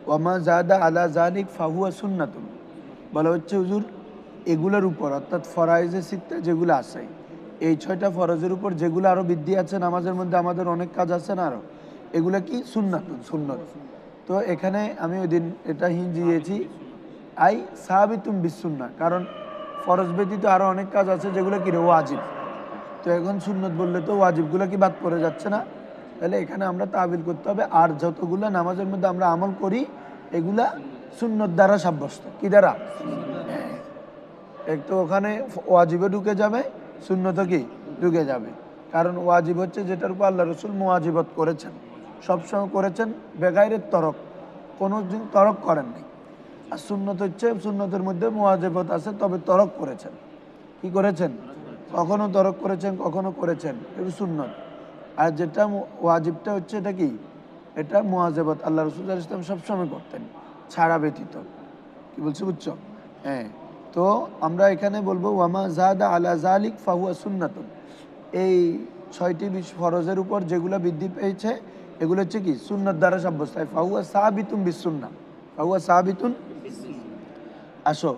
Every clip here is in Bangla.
ওয়ামা জাদা আলা জালিক ফাহুয়া সুন্নাতুন, বলা হচ্ছে হুজুর এগুলোর উপর অর্থাৎ ফরাইজে সিত্তা যেগুলো আছে, এই 6টা ফরজের উপর যেগুলো আরও বৃদ্ধি আছে নামাজের মধ্যে, আমাদের অনেক কাজ আছে না আরও, এগুলো কি সুন্নাতুন, সুন্নত। তো এখানে আমি ওই দিন এটা দিয়েছি আই সাহাবিতুম বিসুন্না, কারণ ফরজ ব্যতীত আরও অনেক কাজ আছে যেগুলো কি রে ওয়াজিব। তো এখন সুন্নত বললে তো ওয়াজিবগুলো কি বাদ পড়ে যাচ্ছে না? তাহলে এখানে আমরা তাবিল করতে হবে আর যতগুলো নামাজের মধ্যে আমরা আমল করি এগুলা সুন্নত দ্বারা সাব্যস্ত। কি দ্বারা? এক তো ওখানে ওয়াজিবে ঢুকে যাবে, সুন্নত কি ঢুকে যাবে। কারণ ওয়াজিব হচ্ছে যেটার উপর আল্লাহ রসুল মুওয়াজিবত করেছেন, সবসময় করেছেন বেগাইরের তরক, কোনো দিন তরক করেন নাই। আর সুন্নত হচ্ছে সুন্নতের মধ্যে মুওয়াজিবত আছে তবে তরক করেছেন। কি করেছেন? কখনো তরক করেছেন, কখনো করেছেন, এটা সুন্নত। আর যেটা ওয়াজিবটা হচ্ছে এটা কি, এটা মুওয়াজিবত আল্লাহ রসুল ইসলাম সবসময় করতেন ছাড়া ব্যতীত। কি বলছি বুঝছো? হ্যাঁ, তো আমরা এখানে বলবো ওয়ামা জাদা আলা জালিক ফাহুয়া সুন্নাতুন, এই 6টি ফরজের উপর যেগুলো বৃদ্ধি পেয়েছে এগুলো হচ্ছে কি সুন্নাত দ্বারা সাব্যস্ত। ফাহুয়া সাহাবিতুন বিসুন্নাহ, ফাহুয়া সাহাবিতুন। আসো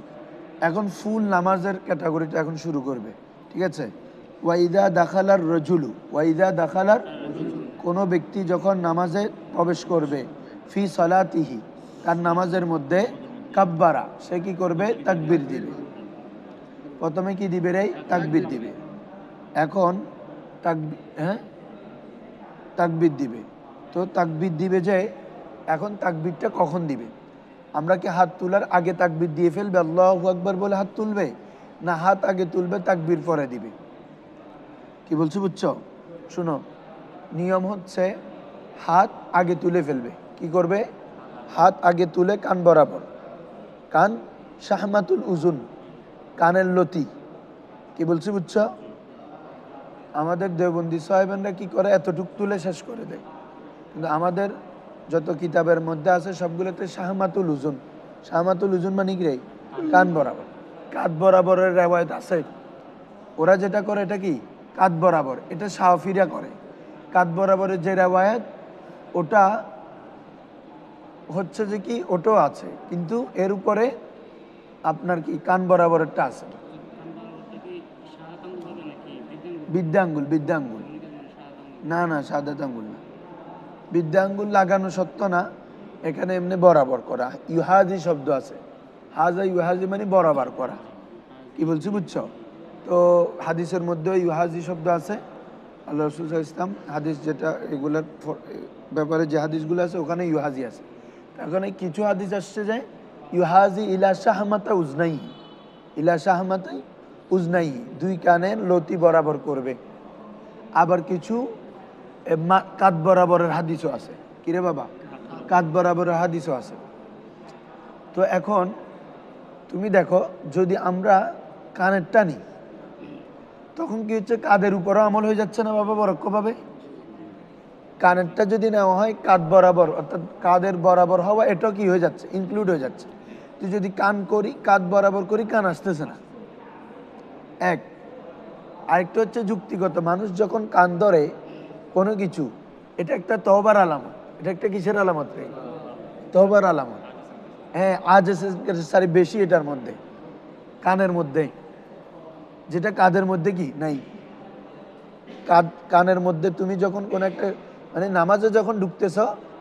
এখন ফুল নামাজের ক্যাটাগরিটা এখন শুরু করবে, ঠিক আছে? ওয়াইদা দাখালার রজুলু, ওয়াইদা দাখালার, কোনো ব্যক্তি যখন নামাজে প্রবেশ করবে, ফি সালাতিহি, তার নামাজের মধ্যে, কাব্বারা, সে কি করবে? তাকবীর দিবে। প্রথমে কি দিবে রে? তাকবীর দিবে। এখন তাকবীর দিবে। তো তাকবীর দিবে যে, এখন তাকবীরটা কখন দিবে? আমরা কি হাত তোলার আগে তাকবীর দিয়ে ফেলবে, আল্লাহু আকবার বলে হাত তুলবে, না হাত আগে তুলবে তাকবীর পরে দিবে? কি বলছি বুঝছো? শুনো, নিয়ম হচ্ছে হাত আগে তুলে ফেলবে। কি করবে? হাত আগে তুলে কান বরাবর, কান শাহমাতুল উজুন, কানের লতি। কি বলছি বুঝছো? আমাদের দেওবন্দি সাহেবেনরা কি করে? এতটুক তুলে শেষ করে দেয়। কিন্তু আমাদের যত কিতাবের মধ্যে আছে সবগুলোতে শাহমাতুল উজুন। শাহমাতুল উজুন মানে কি রে? কান বরাবর, কাঁধ বরাবরের রেওয়ায়ত আছে। ওরা যেটা করে এটা কি কাঁধ বরাবর, এটা শাফিরা করে। কাঁধ বরাবরের যে রেওয়ায়ত ওটা হচ্ছে যে কি ওটাও আছে, কিন্তু এর উপরে আপনার কি কান বরাবরেরটা আছে। বৃদ্ধাঙ্গুল, বৃদ্ধাঙ্গুল, না না সাদাত আঙ্গুল না, বৃদ্ধাঙ্গুল লাগানো সত্য না, এখানে এমনি বরাবর করা। ইউহাজি শব্দ আছে, হাজা ইউহাজি মানে বরাবর করা। কি বলছি বুঝছো? তো হাদিসের মধ্যে ইউহাজি শব্দ আছে। আল্লাহ রসুল ইসলাম হাদিস যেটা এগুলোর ব্যাপারে যে হাদিসগুলো আছে ওখানে ইউহাজি আছে। ওখানে কিছু হাদিস আসছে যে ইউহাজি ইলা শাহমাতা উজনাই, ইলা শাহমাতাই উজনাই, দুই কানের লতি বরাবর করবে। আবার কিছু কাঁধ বরাবরের হাদিসও আছে। কিরে বাবা? কাঁধ বরাবরের হাদিসও আছে। তো এখন তুমি দেখো, যদি আমরা কানের টানি তখন কি হচ্ছে? কাঁধের উপরও আমল হয়ে যাচ্ছে না বাবা পরোক্ষভাবে? কানেরটা যদি নেওয়া হয় কাঁধ বরাবর, অর্থাৎ কাঁধের বরাবর হওয়া, এটাও কি হয়ে যাচ্ছে? ইনক্লুড হয়ে যাচ্ছে। তো যদি কান করি, কাঁধ বরাবর করি, কান আসতেছে না। এক, আরেকটা হচ্ছে যুক্তিগত। মানুষ যখন কান ধরে কোনো কিছু, এটা একটা তওবার আলামত। এটা একটা কিসের আলামত রে? তওবার আলামত। হ্যাঁ, আজ সারি বেশি এটার মধ্যে, কানের মধ্যে, যেটা কাঁধের মধ্যে কি নাই। কানের মধ্যে তুমি যখন কোন একটা মানে নামাজে যখন ঢুকতেছ,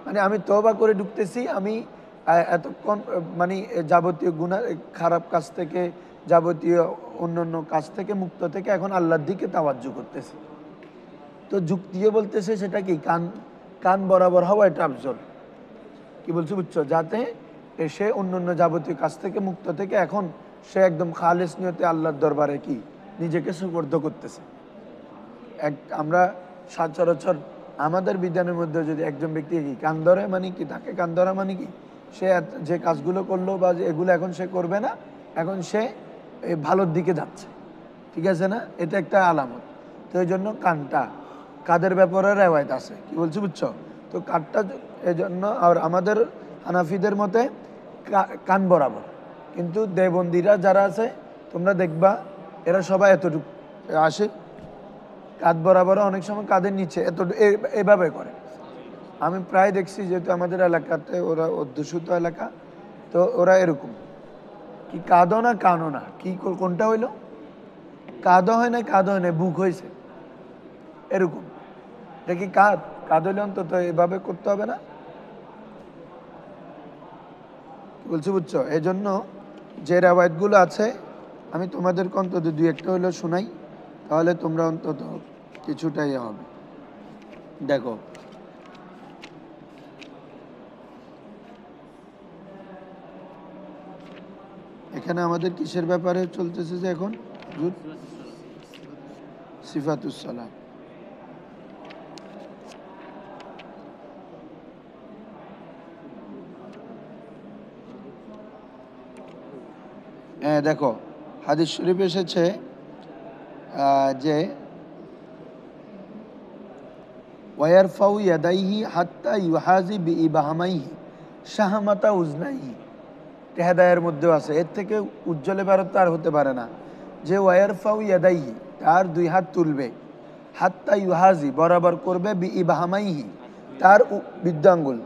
মানে আমি তওবা করে ঢুকতেছি, আমি এতক্ষণ মানে যাবতীয় গুনাহ খারাপ কাজ থেকে, যাবতীয় অন্যান্য কাজ থেকে মুক্ত থেকে এখন আল্লাহর দিকে তাওয়াজ্জু করতেছি। তো যুক্তিও বলতেছে সেটা কি কান, কান বরাবর হওয়া এটা আফজল। কি বলছো বুঝছো? যাতে সে অন্যান্য যাবতীয় কাজ থেকে মুক্ত থেকে এখন সে একদম খালেস নিয়তে আল্লাহর দরবারে কি নিজেকে সুপর্দ করতেছে। আমরা সচরাচর আমাদের বিজ্ঞানের মধ্যে যদি একজন ব্যক্তি কি কান ধরে মানে কি, তাকে কান ধরা মানে কি সে যে কাজগুলো করলো বা এগুলো এখন সে করবে না, এখন সে ভালোর দিকে যাচ্ছে। ঠিক আছে না? এটা একটা আলামত। তো এই জন্য কানটা, কাদের ব্যাপারে রেওয়ায়ত আছে। কি বলছি বুঝছো? তো কানটা এই জন্য, আর আমাদের হানাফিদের মতে কান বরাবর। কিন্তু দেবন্দিরা যারা আছে তোমরা দেখবা এরা সবাই এতটুকু আসে, কাঁধ বরাবর, অনেক সময় কাঁধের নিচে এত এভাবে করে। আমি প্রায় দেখছি, যেহেতু আমাদের এলাকাতে ওরা অধ্যুষিত এলাকা, তো ওরা এরকম কি কাঁদো না কানো না, কি কোনটা হইলো, কাঁদো হয় না কাঁদো হয় না, বুক হয়েছে এরকম, দেখি কাঁদ হইলে অন্তত এভাবে করতে হবে না, বলছি বুঝছো? এই জন্য যে রেওয়ায়েতগুলো আছে আমি তোমাদেরকে অন্তত দুই একটা হইলেও শোনাই, তাহলে তোমরা অন্তত কিছুটাই হবে। দেখো, এখানে আমাদের কিসের ব্যাপারে চলতেছে যে এখন সিফাতুস সালাত। হ্যাঁ দেখো, হাদিস শরীফ এসেছে যে ওয়ারফাউ ইয়াদাইহি হাত্তা ইউহাজি বিইবাহামাইহি শাহমাতা উজনাইহি, হেদায়ের মধ্যেও আছে, এর থেকে উজ্জ্বল ইবারত আর হতে পারে না, যে ওয়ারফাউ ইয়াদাইহি তার দুই হাত তুলবে, হাত্তা ইউহাজি বরাবর করবে বিইবাহামাইহি তার বৃদ্ধাঙ্গুল,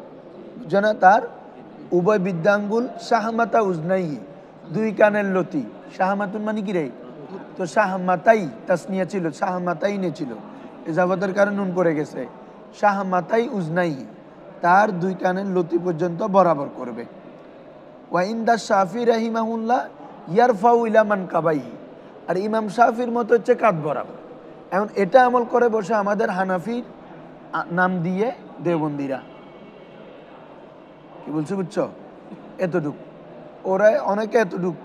বুঝছো না, তার উভয় বৃদ্ধাঙ্গুল, শাহমাতা উজনাইহি দুই কানের লতি, শাহমাতুন মানে কি রে, তো শাহমাতাই তাসনিয়া ছিল, শাহমাতাই নে ছিল, এজাবতের কারণে নুন পড়ে গেছে, শাহমাতাই উজনাইহি তার দুই কানের লতি পর্যন্ত বরাবর করবে। ওয়াইন্দা শাফি রাহিমাহুল্লাহ ইয়ারফাউ ইলা মানকাবাইহি, আর ইমাম শাফির মতো হচ্ছে কাঁধ বরাবর। এখন এটা আমল করে বসে আমাদের হানাফির নাম দিয়ে দেওবন্দিরা, কি বলছো বুঝছো, এতটুক, ওরা অনেকে এতটুক,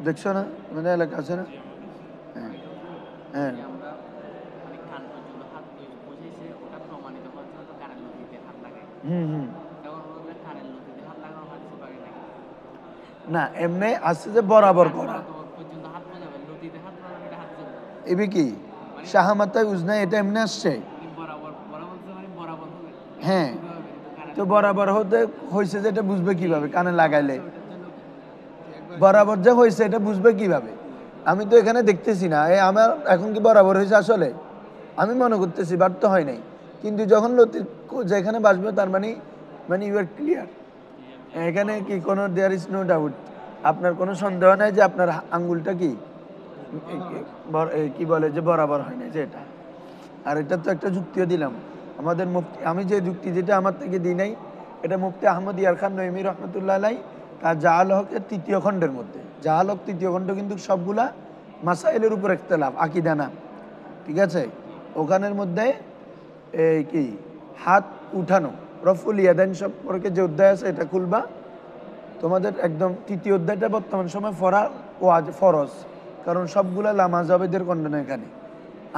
দেখছো না আমাদের এলাকা আছে না, হ্যাঁ হ্যাঁ হুম, না এমনি আসছে যে বরাবর করা, এবে কি শাহমাতায় উজনা, এটা এমনি আসছে, হ্যাঁ, তো বরাবর হতে হয়েছে যে এটা বুঝবে কিভাবে, কানে লাগাইলে বরাবর যে হয়েছে এটা বুঝবে কিভাবে, আমি তো এখানে দেখতেছি না, আমার এখন কি বরাবর হয়েছে আসলে, আমি মনে করতেছি বাট তো হয় নাই, কিন্তু যখন লতির যেখানে বাসবে তার মানে ইউ আর ক্লিয়ার, এখানে কি কোনো দেয়ার ইজ নো ডাউট, আপনার কোনো সন্দেহ নাই যে আপনার আঙ্গুলটা কি বলে যে বরাবর হয় না, যে এটা, আর এটা তো একটা যুক্তিও দিলাম আমাদের মুফতি, আমি যে যুক্তি যেটা আমার থেকে দিই নাই, এটা মুফতি আহমদ ইয়ার খান নঈমী রহমতুল্লাহ আলাই তার জাহাল হকের ৩য় খণ্ডের মধ্যে, জাহাল হক ৩য় খণ্ড কিন্তু সবগুলা মাসাইলের উপর ইখতিলাফ, আকীদা না, ঠিক আছে, ওখানের মধ্যে এই কি হাত উঠানো রফুল ইয়াদাইন সম্পর্কে যে অধ্যায় আছে এটা খুলবা, তোমাদের একদম ৩য় অধ্যায়টা বর্তমান সময় ফরজ, কারণ সবগুলা লামাজাবেদের খণ্ডন, এখানে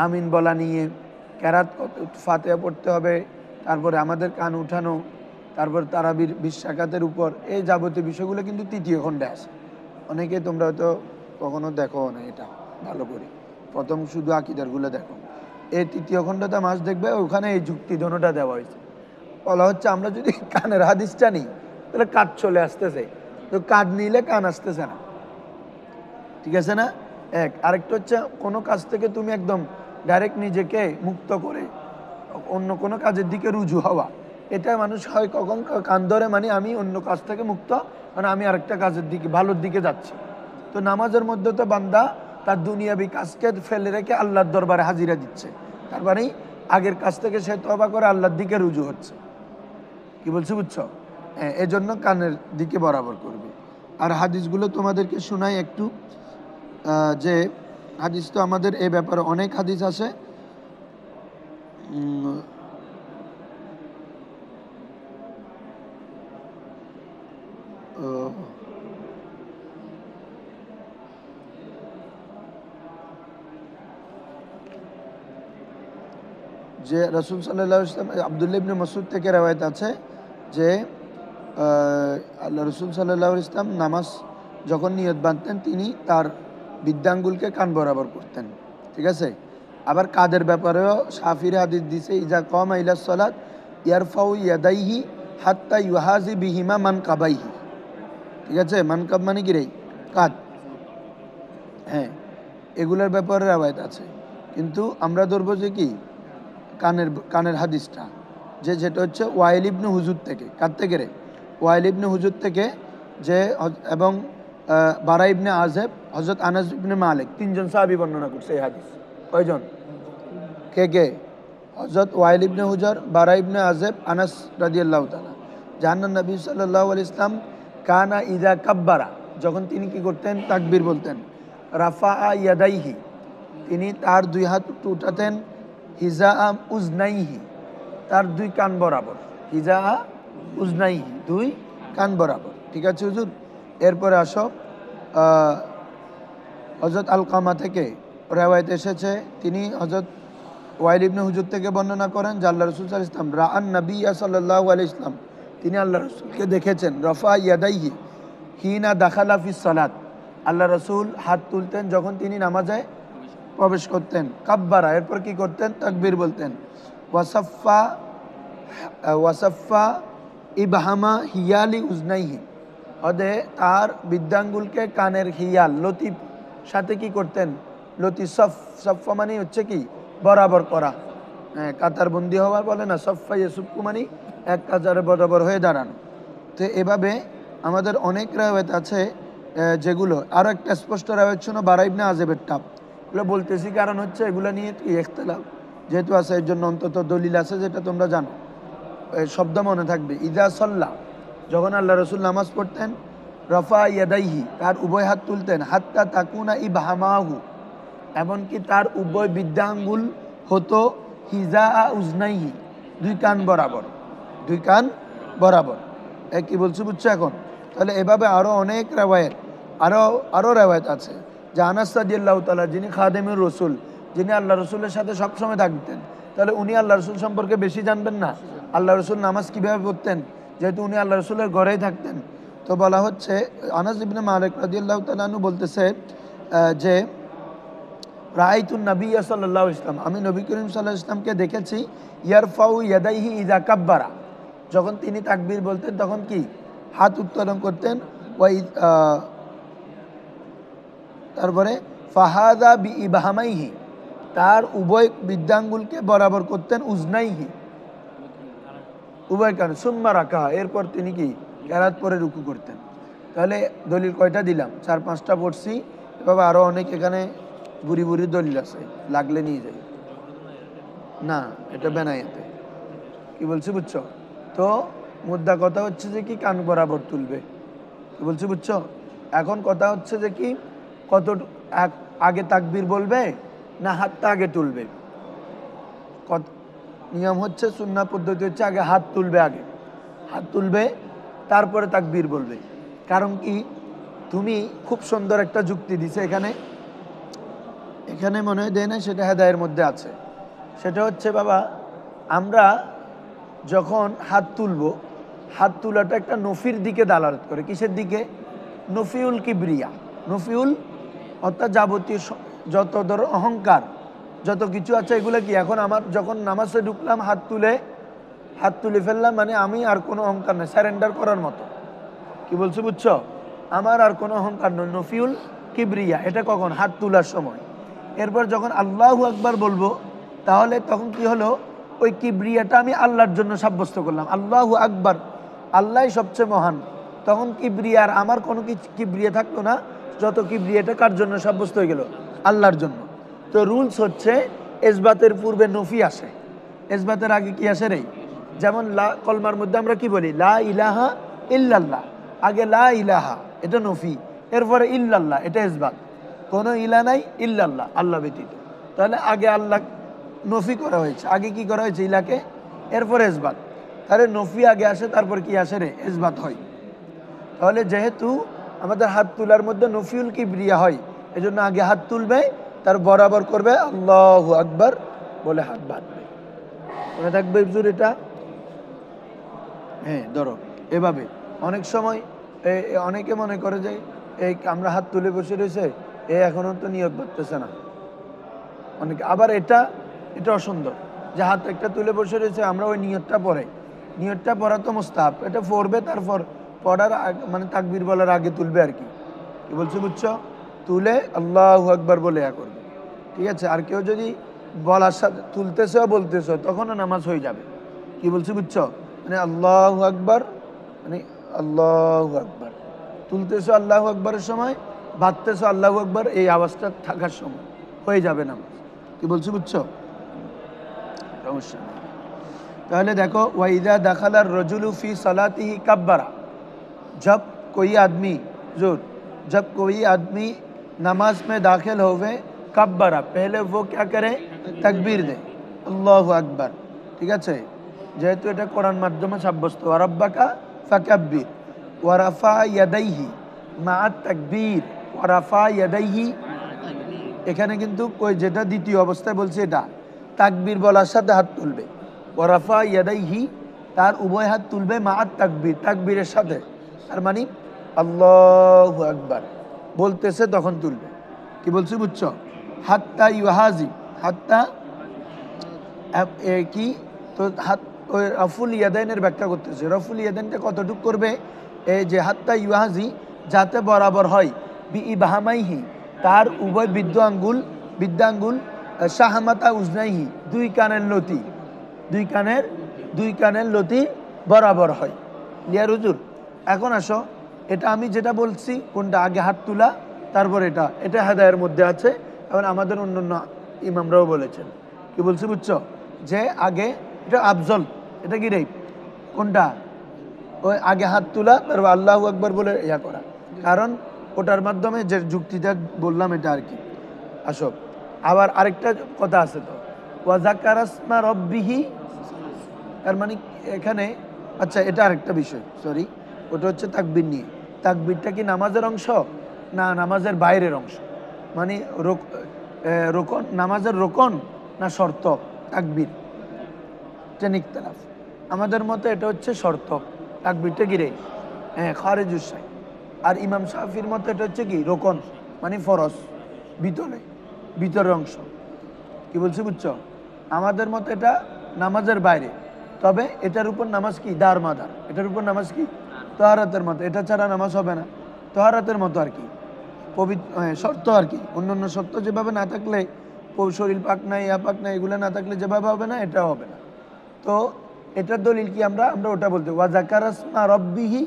আমিন বলা নিয়ে কেরাত ফাতিহা পড়তে হবে, তারপরে আমাদের কান উঠানো, তারপর তারাবির ২০ রাকাতের উপর, এই যাবতীয় বিষয়গুলো কিন্তু ৩য় খণ্ডে আসে, অনেকে তোমরা হয়তো কখনো দেখো না এটা ভালো করে, প্রথম শুধু আকীদারগুলো দেখো, এই ৩য় খণ্ডটা মাস দেখবে, ওখানে এই যুক্তি ধনুটা দেওয়া হয়েছে, বলা হচ্ছে আমরা যদি কানের হাদিসটা নিই তাহলে কাজ চলে আসতেছে, তো কাজ নিলে কান আসতেছে না, ঠিক আছে না, আরেকটা হচ্ছে কোনো কাজ থেকে তুমি একদম ডাইরেক্ট নিজেকে মুক্ত করে অন্য কোনো কাজের দিকে রুজু হওয়া, এটা মানুষ হয় কখন কান ধরে, মানে আমি অন্য কাজ থেকে মুক্ত, মানে আমি আরেকটা কাজের দিকে ভালোর দিকে যাচ্ছি, তো নামাজের মধ্যে তো বান্দা তার দুনিয়াবি কাজকে ফেলে রেখে আল্লাহর দরবারে হাজিরা দিচ্ছে, তার মানে আগের কাজ থেকে সে তওবা করে আল্লাহর দিকে রুজু হচ্ছে, কি বলছি বুঝছো, এজন্য কানের দিকে বরাবর করবে। আর হাদিসগুলো তোমাদেরকে শোনাই একটু, যে হাদিস তো আমাদের এই ব্যাপারে অনেক হাদিস আছে, যে রাসূল সাল্লাল্লাহু আলাইহি ওয়াসাল্লাম, আব্দুল্লাহ ইবনে মাসউদ থেকে রওয়ায়াত আছে যে আল্লাহ রাসূল সাল্লাল্লাহু আলাইহি ওয়াসাল্লাম নামাজ যখন নিয়ত বাঁধতেন তিনি তার বৃদ্ধাঙ্গুলকে কান বরাবর করতেন, ঠিক আছে, আবার কাদের ব্যাপারেও শাফির হাদিস দিছে, ইজা কামা ইলা সালাত ইয়ারফাউ ইয়াদাইহি হাত্তা ইউহাজি বিহিমা মানকাবাইহি, ঠিক আছে, মানকাব মানে কি রে, কাঁধ, হ্যাঁ, এগুলোর ব্যাপারে রওয়ায়াত আছে, কিন্তু আমরা ধরবো যে কি কানের কানের হাদিসটা, যেটা হচ্ছে ওয়াইল ইবনে হুজুর থেকে। কার থেকে রে? ওয়াইল ইবনে হুজুর থেকে, যে এবং বারা ইবনে আজেব, হযরত আনাস ইবনে মালিক, তিনজন সাহাবী বর্ণনা করছে এই হাদিস। কয়জন? কে কে? হযরত ওয়াইল ইবনে হুজর, বারা ইবনে আজেব, আনাস রাদিয়াল্লাহু তাআলা। জাহান্নাম নবী সাল্লাল্লাহু আলাইহি ইসলাম কানা ইযা কাব্বারা, যখন তিনি কি করতেন? তাকবীর বলতেন। রাফাআ ইয়াদাইহি, তিনি তার দুই হাত উঠাতেন। হিজা উজনাইহি, তার দুই কান বরাবর। হিজা উজনাইহি, দুই কান বরাবর। ঠিক আছে হুজুর? এরপরে আসো, হযরত আলকামা থেকে রেওয়ায়েত এসেছে, তিনি হযরত ওয়াইল ইবনে হুজুর থেকে বর্ণনা করেন যে আল্লাহ রাসূল সাল্লাল্লাহু আলাইহি ওয়াসাল্লাম রাআন নবিয়্য সাল্লাল্লাহু আলাইহি ওয়াসাল্লাম, তিনি আল্লাহ রাসূলকে দেখেছেন। রফা ইয়াদাইহি হিনা দাখালা ফিস সালাত, আল্লাহ রাসূল হাত তুলতেন যখন তিনি নামাজে প্রবেশ করতেন। কাব্বারা, এরপর কি করতেন? তাকবীর বলতেন। ওয়াসাফা ইবহামা হিয়ালি উজনাইহি, তার বৃদ্ধাঙ্গুলকে কানের হিয়াল লতিফ সাথে কি করতেন? লতি সফা মানে হচ্ছে কি? বরাবর করা। হ্যাঁ, কাতারবন্দি হওয়া বলে না, সফা ইয়াসুফু মানে এক কাতারে বরাবর হয়ে দাঁড়ানো। তো এভাবে আমাদের অনেক রেওয়ায়েত আছে, যেগুলো আরও একটা স্পষ্ট রেওয়ায়েত ছিল বারা ইবনে আজেবের টাপ। এগুলো বলতেছি কারণ হচ্ছে এগুলো নিয়ে ইখতিলাফ যেহেতু আছে, এর জন্য অন্তত দলিল আছে যেটা তোমরা জানো, শব্দ মনে থাকবে। ইদা সল্লা, যখন আল্লাহ রসুল নামাজ পড়তেন, রফা ইয়াদাইহি, তার উভয় হাত তুলতেন। হাত্তা তাকুনা ইবহামাহু, এমনকি তার উভয় বৃদ্ধাঙ্গুল হতো হিজা উজনাইহি, দুই কান বরাবর। দুই কান বরাবর। কি বলছি বুঝছো এখন? তাহলে এভাবে আরও অনেক রেওয়ায়েত, আরও রেওয়ায়েত আছে। যে আনাস রাদিয়াল্লাহু তাআলা, যিনি খাদেমুর রসুল, যিনি আল্লাহ রসুলের সাথে সবসময় থাকতেন, তাহলে উনি আল্লাহ রসুল সম্পর্কে বেশি জানবেন না? আল্লাহ রসুল নামাজ কীভাবে পড়তেন, যেহেতু উনি আল্লাহ রসুলের ঘরেই থাকতেন। তো বলা হচ্ছে, আনাস ইবনে মালিক রাদিয়াল্লাহু তাআলা আনহু বলতেছে যে রাআইতুন নবিয়্য সাল্লাল্লাহু আলাইহি ওয়াসাল্লাম, আমি নবী করিম সাল্লাল্লাহু আলাইহি ওয়াসাল্লামকে দেখেছি, ইয়ারফাউ ইয়াদাইহি ইযা কাব্বারা, যখন তিনি তাকবীর বলতেন তখন কি? হাত উত্তোলন করতেন। তারপরে ফাহাদা বি ইবহামাইহি, তার উভয় বৃদ্ধাঙ্গুলকে বরাবর করতেন। উজনাইহি, উভয় কারণে। সুম্মা রাকা, এরপর তিনি কি? কেরাত পরে রুকু করতেন। তাহলে দলিল কয়টা দিলাম? 4-5টা পড়ছি। এভাবে আরও অনেক এখানে বুড়ি বুড়ি দলিল আছে, লাগলে নিয়ে যাই। না, এটা বেনাইতে। কি বলছি বুঝছো? তো মুদ্রা কথা হচ্ছে যে কি? কান বরাবর তুলবে। কি বলছি বুঝছো? এখন কথা হচ্ছে যে কি? কত আগে তাকবীর বলবে না হাতটা আগে তুলবে? কত নিয়ম হচ্ছে, সুন্নাহ পদ্ধতি হচ্ছে আগে হাত তুলবে, আগে হাত তুলবে, তারপরে তাকবীর বলবে। কারণ কি? তুমি খুব সুন্দর একটা যুক্তি দিছে এখানে মনে হয় দেয় না, সেটা হেদায়ের মধ্যে আছে। সেটা হচ্ছে, বাবা, আমরা যখন হাত তুলব, হাত তোলাটা একটা নফির দিকে দালালত করে। কিসের দিকে? নফিউল কিবরিয়া, নফিউল অর্থাৎ যাবতীয় যত ধরো অহংকার যত কিছু আছে এগুলো কি? এখন আমার যখন নামাজে ঢুকলাম, হাত তুলে ফেললাম, মানে আমি আর কোনো অহংকার নেই, স্যারেন্ডার করার মতো। কি বলছো বুঝছো? আমার আর কোনো অহংকার নয়, নফিউল কিবরিয়া। এটা কখন? হাত তোলার সময়। এরপর যখন আল্লাহু আকবার বলবো, তাহলে তখন কি হলো? ওই কিবরিয়াটা আমি আল্লাহর জন্য সাব্যস্ত করলাম। আল্লাহু আকবার, আল্লাহই সবচেয়ে মহান। তখন কিবরিয়ার আমার কোনো কিবরিয়া থাকলো না, যত কিবরিয়াটা কার জন্য সাব্যস্ত হয়ে গেল? আল্লাহর জন্য। তো রুলস হচ্ছে, ইসবাতের পূর্বে নফি আসে, ইসবাতের আগে কি আসে রে? যেমন কলমার মধ্যে আমরা কি বলি? লা ইলাহা ইল্লাল্লাহ, আগে লা ইলাহা, এটা নফি, এরপরে ইল্লাল্লাহ, এটা ইসবাত। কোনো ইলা নাই, ইল্লাল্লাহ, আল্লাহ ব্যতীত। তাহলে আগে আল্লাহ নফি করা হয়েছে, আগে কি করা হয়েছে? ইলাকে, এরপরে ইসবাত। তাহলে নফি আগে আসে, তারপর কি আসে রে? ইসবাত হয়। তাহলে যেহেতু আমাদের হাত তোলার মধ্যে নফিউল কিবরিয়া হয়, এজন্য আগে হাত তুলবে, তার বরাবর করবে, আল্লাহু আকবার বলে হাত বাঁধবে। মনে থাকবে হুজুর এটা? হ্যাঁ, ধরো এভাবে। অনেক সময় অনেকে মনে করে যে এই আমরা হাত তুলে বসে রয়েছে, এখনো তো নিয়ত বাঁধতেছে না। অনেকে আবার এটা অসুন্দর যে হাত একটা তুলে বসে রয়েছে, আমরা ওই নিয়তটা পড়ে, নিয়তটা পড়া তো মুস্তাহাব, এটা পড়বে, তারপর পড়ার মানে তাকবীর বলার আগে তুলবে আর কি। কি বলছো বুঝছো? তুলে আল্লাহু আকবার বলে করবে। ঠিক আছে? আর কেউ যদি বলার সাথে তুলতেছ বলতেছ তখনও নামাজ হয়ে যাবে। কি বলছি বুঝছো? মানে আল্লাহু আকবার, মানে আল্লাহু আকবার তুলতেছ আল্লাহু আকবরের সময়, বাঁধতেছ আল্লাহু আকবার, এই আওয়াজটা থাকার সময় হয়ে যাবে নামাজ। কি বলছি বুঝছো? সমস্যা নেই। তাহলে দেখো, ওয়াইদা দাখালার রজুলু ফি সালাতিহি কাব্বারা, जब कोई आदमी जब कोई आदमी नमाज में दाखिल होवे कब्बरा, पहले वो क्या करे? तकबीर दे, अल्लाहु अकबर। ठीक है, যেহেতু এটা কোরআন মাধ্যমে সাব্যস্ত, ওয়ারাব্বাকা ফাকাব্বির ওয়ারাফা ইয়াদাইহি মা তাকবীর, ওয়ারাফা ইয়াদাইহি, এখানে কিন্তু ওই যেটা দ্বিতীয় অবস্থায় বলছে এটা তাকবীর বলার সাথে হাত তুলবে, ওয়ারাফা ইয়াদাইহি তার উভয় হাত তুলবে মা তাকবীর, তাকবীরের সাথে, তার মানে আল্লাহু আকবার বলতেছে তখন তুলবে। কি বলছি বুঝছো? হাত্তা ইউহাজি, হাত্তা কি, তো হাত ওই রফুল ইয়াদাইনের ব্যাখ্যা করতেছে। রফুল ইয়াদাইনটা কতটুক করবে? এই যে হাত্তা ইউহাজি, যাতে বরাবর হয়, বি ইবহামাইহি তার উভয় বৃদ্ধাঙ্গুল শাহমাতা উজনাইহি দুই কানের লতি, দুই কানের লতি বরাবর হয়। লিয়া রুজুর, এখন আসো, এটা আমি যেটা বলছি কোনটা আগে হাত তোলা তারপর এটা হেদায়ের মধ্যে আছে, এবং আমাদের অন্যান্য ইমামরাও বলেছেন। কি বলছি বুঝছো? যে আগে এটা আফজল, এটা কি রে কোনটা? ওই আগে হাত তোলা তারপর আল্লাহু আকবার বলে ইয়া করা, কারণ ওটার মাধ্যমে যে যুক্তিটা বললাম এটা আর কি। আসো, আবার আরেকটা কথা আছে তো, ওয়াজাকারাসমা রব্বিহি, তার মানে এখানে, আচ্ছা এটা আরেকটা বিষয়, সরি, ওটা হচ্ছে তাকবীর নিয়ে। তাকবীরটা কি নামাজের অংশ না নামাজের বাইরের অংশ? মানে রোকন, নামাজের রোকন না শর্ত তাকবীর? ইখতিলাফ। আমাদের মতে এটা হচ্ছে শর্ত, তাকবীরটা কি রে? হ্যাঁ, খারিজুস সাই। আর ইমাম শাফির মতে এটা হচ্ছে কি রোকন, মানে ফরজ, ভিতরের অংশ। কি বলছি বুঝছো? আমাদের মতে এটা নামাজের বাইরে, তবে এটার উপর নামাজ কি দারমাদার, এটার উপর নামাজ কি তাহারাতের মতো, এটা ছাড়া নামাজ হবে না, তাহারাতের মতো আর কি, শর্ত আর কি। অন্যান্য শর্ত যেভাবে না থাকলে, শরীর পাক নাই, পাক নাই, এগুলো না থাকলে যেভাবে হবে না, এটা হবে না। তো এটার দলিল কি? আমরা ওটা বলতে ওয়াজাকারাসমা রব্বিহি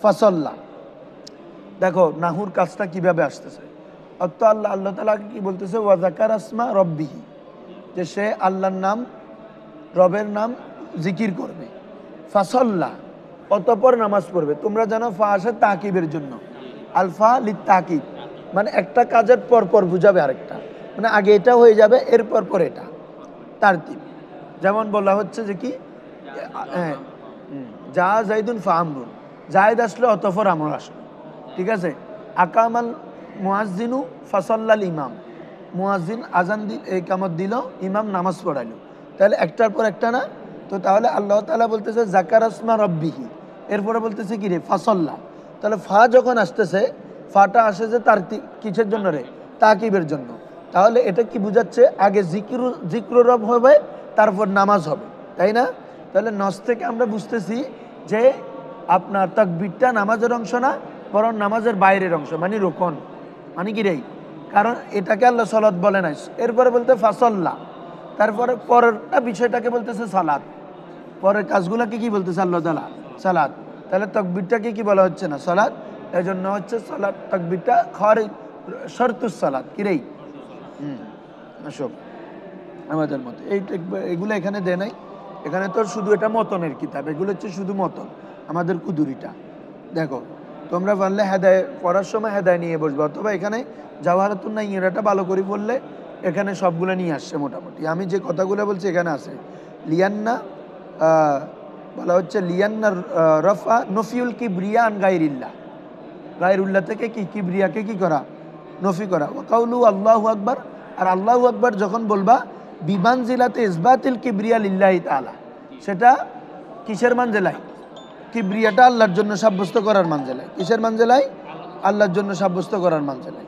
ফাসাল্লা। দেখো নাহুর কাজটা কিভাবে আসতেছে, অর্থ আল্লাহ তাআলাকে কি বলতেছে? ওয়াজাকারাসমা রব্বিহি, যে সে আল্লাহর নাম, রবের নাম জিকির করবে, ফাসাল্লা অতঃপর নামাজ পড়বে। তোমরা জানো ফা আসে তাকিবের জন্য, আলফা লিত তাকিব, মানে একটা কাজের পর বুঝাবে আরেকটা, মানে আগে এটা হয়ে যাবে এরপর এটা তারতিব। যেমন বলা হচ্ছে যে কি, যা জাইদুন ফা আমরুন, জায়েদ আসলে অতঃপর আমর আসলে। ঠিক আছে, আকামাল মুয়াজ্জিনু ফাসাল্লাল ইমাম, মুয়াজ্জিন আজান ইকামত দিল, ইমাম নামাজ পড়াইলো, তাহলে একটার পর একটা না? তো তাহলে আল্লাহ তাআলা বলতেছে জাকারাসমা রব্বিহি, এরপরে বলতেছে কি রে? ফাসাল্লা। তাহলে ফা যখন আসতেছে, ফাটা আসে যে তার কিসের জন্য রে? তাকিবের জন্য। তাহলে এটা কি বুঝাচ্ছে? আগে জিক্র রব হবে, তারপর নামাজ হবে, তাই না? তাহলে নস থেকে আমরা বুঝতেছি যে আপনার তাকবীরটা নামাজের অংশ না, বরং নামাজের বাইরের অংশ, মানে রোকন, মানে কি রে? কারণ এটাকে আল্লাহ সালাত বলে নাই। এরপরে বলতে ফাসাল্লা, তারপরে পরেরটা বিষয়টাকে বলতেছে সালাত, পরের কাজগুলোকে কি বলতেছে আল্লাহ তাআলা? সালাত। তাহলে তাকবীরটাকে কি বলা হচ্ছে না? সালাত। এই জন্য হচ্ছে সালাত, তাকবীরটা খারিজ শর্তুস সালাত, কি রে? আসব আমাদের মতে এগুলো এখানে দেয় নাই, এখানে তো শুধু এটা মতনের কিতাব, এগুলো হচ্ছে শুধু মতন, আমাদের কুদুরিটা। দেখো তোমরা পারলে হেদায় পড়ার সময় হেদায় নিয়ে বসবে, অথবা এখানে জাওহারাতুন নাইয়্যিরাটা ভালো করে বললে এখানে সবগুলো নিয়ে আসছে মোটামুটি। আমি যে কথাগুলো বলছি এখানে আছে। লিয়ান্না বলা হচ্ছে লিয়ান্না রফা নফিউল কিবরিয়া আন গায়রিল্লাহ, গায়রুল্লাহ থেকে কি কিবরিয়াকে কি করা? নফি করা। ওয়া কাউলু আল্লাহু আকবার, আর আল্লাহু আকবার যখন বলবা বিমানজিলাতে ইসবাতিল কিবরিয়া লিল্লাহি তাআলা, সেটা কিসের মানজিলায়? কিবরিয়াটা আল্লাহর জন্য সাব্যস্ত করার মানজিলায়। কিসের মানজিলায়? আল্লাহর জন্য সাব্যস্ত করার মানজিলায়।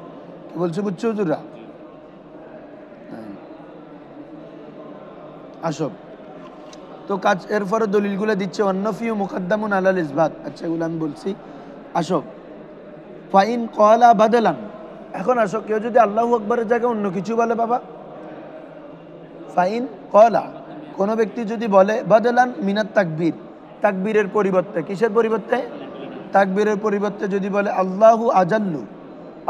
কি বলছো বুঝছো হুজুরা? আসব তো কাজ, এরপরে দলিলগুলো দিচ্ছে ওয়ান্নফিউ মুকদ্দামুন আলাল ইসবাত। আচ্ছা এগুলো আমি বলছি। আসব ফাইন ক্বালা বাদলান, এখন আসো কেউ যদি আল্লাহু আকবরের জায়গায় অন্য কিছু বলে, বাবা ফাইন কলা, কোনো ব্যক্তি যদি বলে বদলান মিনাত তাকবীর, তাকবীরের পরিবর্তে, কিসের পরিবর্তে? তাকবীরের পরিবর্তে যদি বলে আল্লাহু আজাল্লু,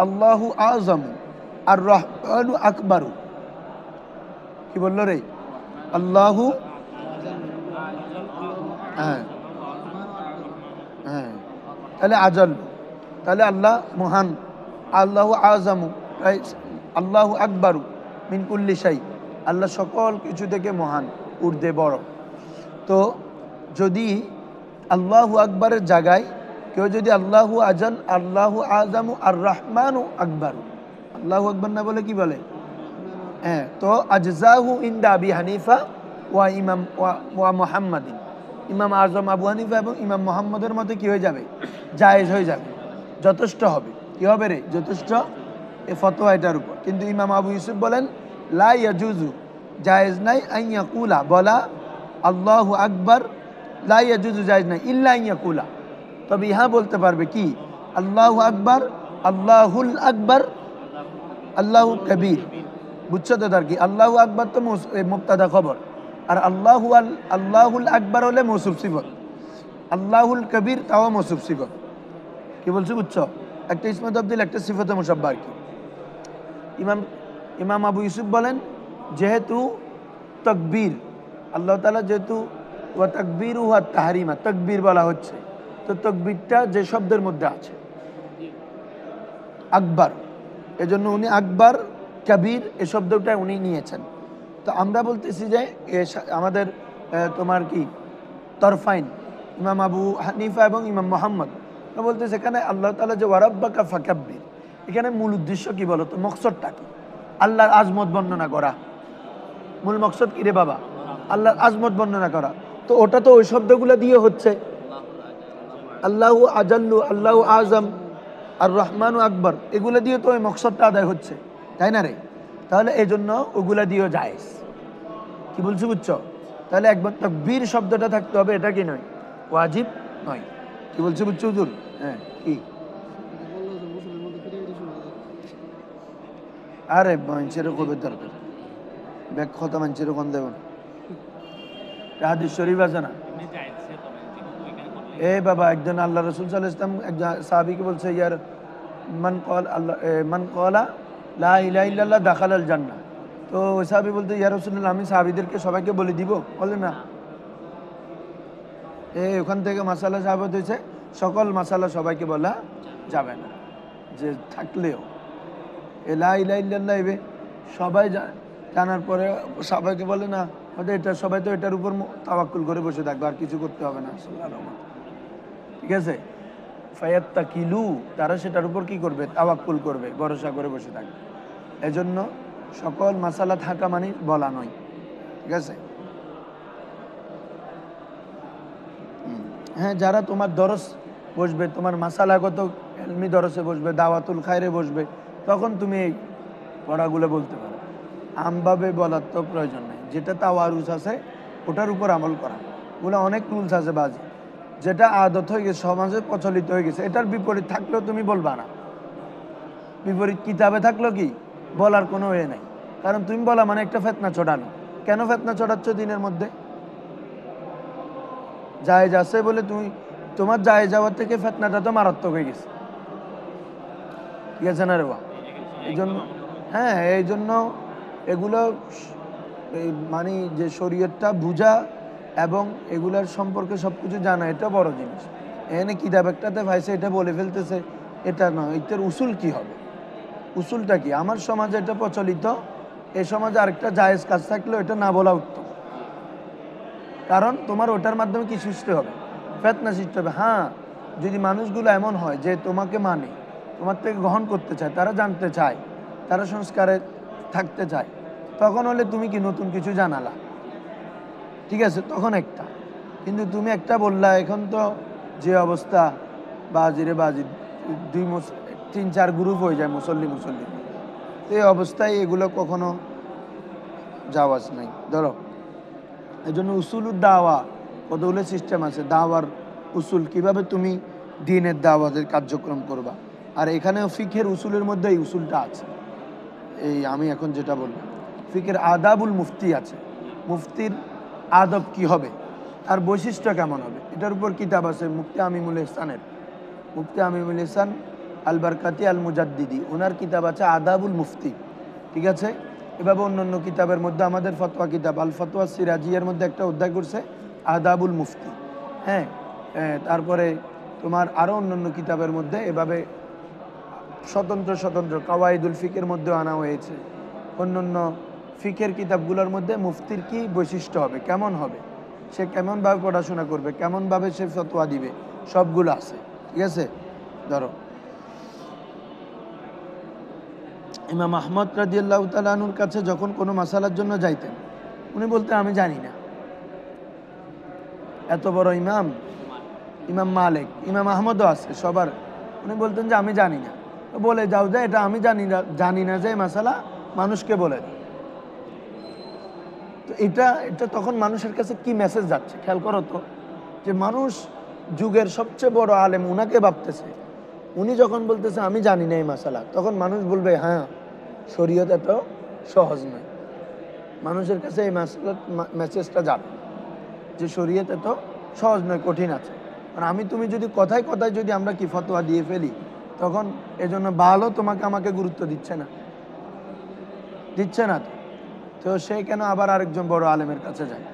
আল্লাহু আযমু, আর রহমানু আকবারু, কি বললো রে? আল্লাহু, হ্যাঁ হ্যাঁ, তাহলে আজাল্লু, তাহলে আল্লাহ মহান, আল্লাহু আযমু, আল্লাহু আকবারু মিন কুল্লি শাই, আল্লাহ সকল কিছু থেকে মহান, ঊর্ধ্বে বড়। তো যদি আল্লাহু আকবরের জায়গায় কেউ যদি আল্লাহু আজাল, আল্লাহু আযমু, আর রহমানু আকবারু, আল্লাহু আকবর না বলে কি বলে? হ্যাঁ, তো আজজাহু ইনদা আবি হানিফা ওয়া মুহাম্মাদিন, ইমাম আজম আবু হানিফা এবং ইমাম মুহাম্মদের মতে কি হয়ে যাবে? জায়েজ হয়ে যাবে, যথেষ্ট হবে। কি হবে রে? যথেষ্ট, এ ফতোয়া এটার উপর। কিন্তু ইমাম আবু ইউসুফ বলেন লা ইয়াজুজু, জায়েজ নাই, আন ইয়াকুলা, বলা আল্লাহু আকবার, লা ইয়াজুজু, জায়েজ নাই, ইল্লা আন ইয়াকুলা, তবে ইহা বলতে পারবে কি? আল্লাহু আকবার, আল্লাহুল আকবার, আল্লাহু কবির। বুঝছো তো তার কি? আল্লাহু আকবার তো মুবতাদা খবর, আর আল্লাহুল আকবার হলে মৌসুফ সিফত, আল্লাহুল কবির তাও মৌসুফ সিফত। কি বলছো? বুঝছো? একটা ইসমে তাবদীল, একটা সিফতে মুশাব্বাহ আর কি। ইমাম আবু ইউসুফ বলেন যেহেতু তাকবীর, আল্লাহ তাআলা যেহেতু ওয়া তাকবীরু ওয়া তাহরিমা, তাকবীর বলা হচ্ছে, তো তাকবীরটা যে শব্দের মধ্যে আছে আকবার, এজন্য উনি আকবার কবির এই শব্দটা উনি নিয়েছেন। তো আমরা বলতেছি যে আমাদের তোমার কি তরফাইন, ইমাম আবু হানিফা এবং ইমাম মুহাম্মদ বলতেছে এখানে আল্লাহ তাআলা যে ওয়ারাব্বাকা ফাকাব্বির, এখানে মূল উদ্দেশ্য কি বলো তো? মকসদটা কি? আল্লাহর আজমত বর্ণনা করা। মূল মকসদ কি রে বাবা? আল্লাহর আজমত বর্ণনা করা। তো ওটা তো ওই শব্দগুলো দিয়ে হচ্ছে, আল্লাহু আজাল্লু, আল্লাহু আযম, আর রহমানু আকবর, এগুলো দিয়ে তো ওই মকসদটা আদায় হচ্ছে, তাই না রে? তাহলে এই জন্য ওগুলা দিয়েও জায়েজ। কি বলছো? বুঝছো? তাহলে একবার তাকবীর শব্দটা থাকতে হবে, এটা কি নয়, ওয়াজিব নয়। কি বলছো? বুঝছো হুজুর? হ্যাঁ, কি? আরে মানুষের কবে দরকার, ব্যাখ্যা মানুষের কোন দেব না, হাদিস শরীফ আছে না? এ বাবা, একজন আল্লাহ রাসূল সাল্লাল্লাহু আলাইহি ওয়াসাল্লাম একজন সাহাবীকে বলছে ইয়ার মান ক্বালা লা ইলাহা ইল্লাল্লাহ দাখালাল জান্নাহ। তো ওই সাহাবী বলতে ইয়া রাসূলুল্লাহ, আমি সাহাবীদেরকে সবাইকে বলে দিব? বলে না। ওখান থেকে মাসালা সাহাবত হয়েছে, সকল মাসালা সবাইকে বলা যাবে না, যে থাকলেও লা ইলাহা ইল্লাল্লাহ এবে সবাই জানার পরে সবাইকে বলে না, এটা সবাই তো এটার উপর তাওয়াক্কুল করে বসে থাকবে, আর কিছু করতে হবে না। ঠিক আছে, ফায়াত্তাকিলু, তারা সেটার উপর কি করবে? তাওয়াক্কুল করবে, ভরসা করে বসে থাকবে। এজন্য সকল মাসালা থাকা মানে বলা নয়। ঠিক আছে? হ্যাঁ, যারা তোমার দরস বসবে, তোমার মাসালাগত ইলমি দরসে বসবে, দাওয়াতুল খায়রে বসবে, তখন তুমি এই পড়াগুলো বলতে পারো। আমভাবে বলার তো প্রয়োজন নেই। যেটা তাওয়ারুস আছে ওটার উপর আমল করা, ওগুলো অনেক রুলস আছে বাজি, যেটা আদত হয়ে গেছে, সমাজে প্রচলিত হয়ে গেছে, এটার বিপরীত থাকলেও তুমি বলবা না। বিপরীত কিতাবে থাকলো কি বলার কোনো ওয়ে নাই, কারণ তুমি বলা মানে একটা ফেতনা ছড়ানো। কেন ফেতনা ছড়াচ্ছ দিনের মধ্যে? জায়েজ আছে বলে তুমি, তোমার জায়েজ যাওয়ার থেকে ফেতনাটা তো মারাত্মক হয়ে গেছে। ঠিক আছে না রে বা? এই জন্য হ্যাঁ, এই জন্য এগুলো মানে যে শরীয়তটা বুঝা এবং এগুলার সম্পর্কে সব কিছু জানা, এটা বড় জিনিস। এখানে কিতাব একটাতে ভাইসে এটা বলে ফেলতেছে, এটা নয়, এটার উসুল কি হবে, উসুলটা কি? আমার সমাজে এটা প্রচলিত, এই সমাজে আরেকটা জায়েজ কাজ থাকলেও এটা না বলা উত্তম, কারণ তোমার ওটার মাধ্যমে কি সৃষ্টি হবে? ফেতনা সৃষ্টি হবে। হ্যাঁ, যদি মানুষগুলো এমন হয় যে তোমাকে মানে, তোমার থেকে গ্রহণ করতে চায়, তারা জানতে চায়, তারা সংস্কারে থাকতে চায়, তখন হলে তুমি কি নতুন কিছু জানালা, ঠিক আছে, তখন একটা। কিন্তু তুমি একটা বললা, এখন তো যে অবস্থা বাজিরে বাজি, 3-4 গ্রুপ হয়ে যায় মুসল্লি, এই অবস্থায় এগুলো কখনো যাওয়াজ নাই। ধরো, এই জন্য উসুলুদ দাওয়া কতগুলো সিস্টেম আছে, দাওয়ার উসুল, কিভাবে তুমি দ্বীনের দাওয়াতের কার্যক্রম করবা। আর এখানেও ফিকহের উসুলের মধ্যে এই উসুলটা আছে, এই আমি এখন যেটা বললাম। ফিকের আদাবুল মুফতি আছে, মুফতির আদব কি হবে, তার বৈশিষ্ট্য কেমন হবে, এটার উপর কিতাব আছে মুফতি আমিমুল ইহসানের। মুফতি আমিমুল ইহসান আল বারকাতি আল মুজাদ্দিদি, ওনার কিতাব আছে আদাবুল মুফতি, ঠিক আছে। এভাবে অন্যান্য কিতাবের মধ্যে আমাদের ফতোয়া কিতাব আল ফতোয়া সিরাজিয়ার মধ্যে একটা অধ্যায় করছে আদাবুল মুফতি। হ্যাঁ, তারপরে তোমার আরও অন্যান্য কিতাবের মধ্যে এভাবে স্বতন্ত্র স্বতন্ত্র কাওয়াইদুল ফিকের মধ্যে আনা হয়েছে। অন্যান্য ফিকের কিতাবগুলোর মধ্যে মুফতির কি বৈশিষ্ট্য হবে, কেমন হবে, সে কেমনভাবে পড়াশোনা করবে, কেমনভাবে সে ফতোয়া দিবে, সবগুলো আছে, ঠিক আছে। ধরো ইমাম আহমদ রাদিয়াল্লাহু তাআলা আনহুর কাছে যখন কোনো মাসালার জন্য যাইতেন, উনি বলতেন আমি জানি না। এত বড় ইমাম, ইমাম মালিক, ইমাম আহমদও আছে সবার, উনি বলতেন যে আমি জানি না। বলে যাও যে এটা আমি জানি না যে মাসালা মানুষকে বলে। তো এটা তখন মানুষের কাছে কি মেসেজ যাচ্ছে খেয়াল করো তো, যে মানুষ যুগের সবচেয়ে বড় আলেম উনাকে ভাবতেছে, উনি যখন বলতেছে আমি জানি না এই মাসালা, তখন মানুষ বলবে হ্যাঁ শরীয়ত এত সহজ নয়। মানুষের কাছে এই মেসেজটা যাবে যে শরীয়ত এত সহজ নয়, কঠিন আছে। আর আমি তুমি যদি কথায় কথায় যদি আমরা কি ফতোয়া দিয়ে ফেলি, তখন এজন্য ভালো তোমাকে আমাকে গুরুত্ব দিচ্ছে না তো সে কেন আবার আরেকজন বড় আলেমের কাছে যায়,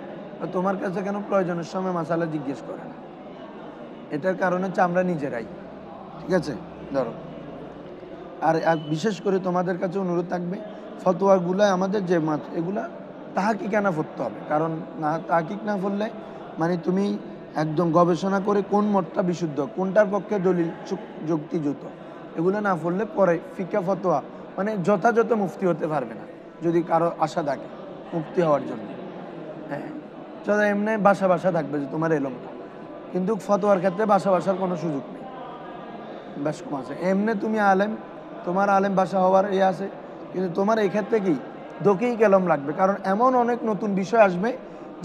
তোমার কাছে কেন প্রয়োজনের সময় মাসালা জিজ্ঞেস করে না। এটার কারণ হচ্ছে আমরা নিজেরাই, ঠিক আছে। ধরো আর বিশেষ করে তোমাদের কাছে অনুরোধ থাকবে, ফতোয়াগুলো আমাদের যে এগুলা তাহাকিক কেন পড়তে হবে, কারণ না তাহাকিক না পড়লে মানে তুমি একদম গবেষণা করে কোন মতটা বিশুদ্ধ, কোনটার পক্ষে দলিল যুক্তিযুক্ত, এগুলো না পড়লে পরে ফিকা ফতোয়া মানে যথাযথ মুফতি হতে পারবে না, যদি কারো আশা থাকে মুফতি হওয়ার জন্য। হ্যাঁ, যথা এমনি বাসা থাকবে যে তোমার এলমটা, কিন্তু ফতোয়ার ক্ষেত্রে বাসার কোনো সুযোগ নেই, বেশ কম আছে। এমনি তুমি আলেম, তোমার আলেম ভাষা হওয়ার আছে, কিন্তু তোমার এই ক্ষেত্রে কি দকিক এলম লাগবে, কারণ এমন অনেক নতুন বিষয় আসবে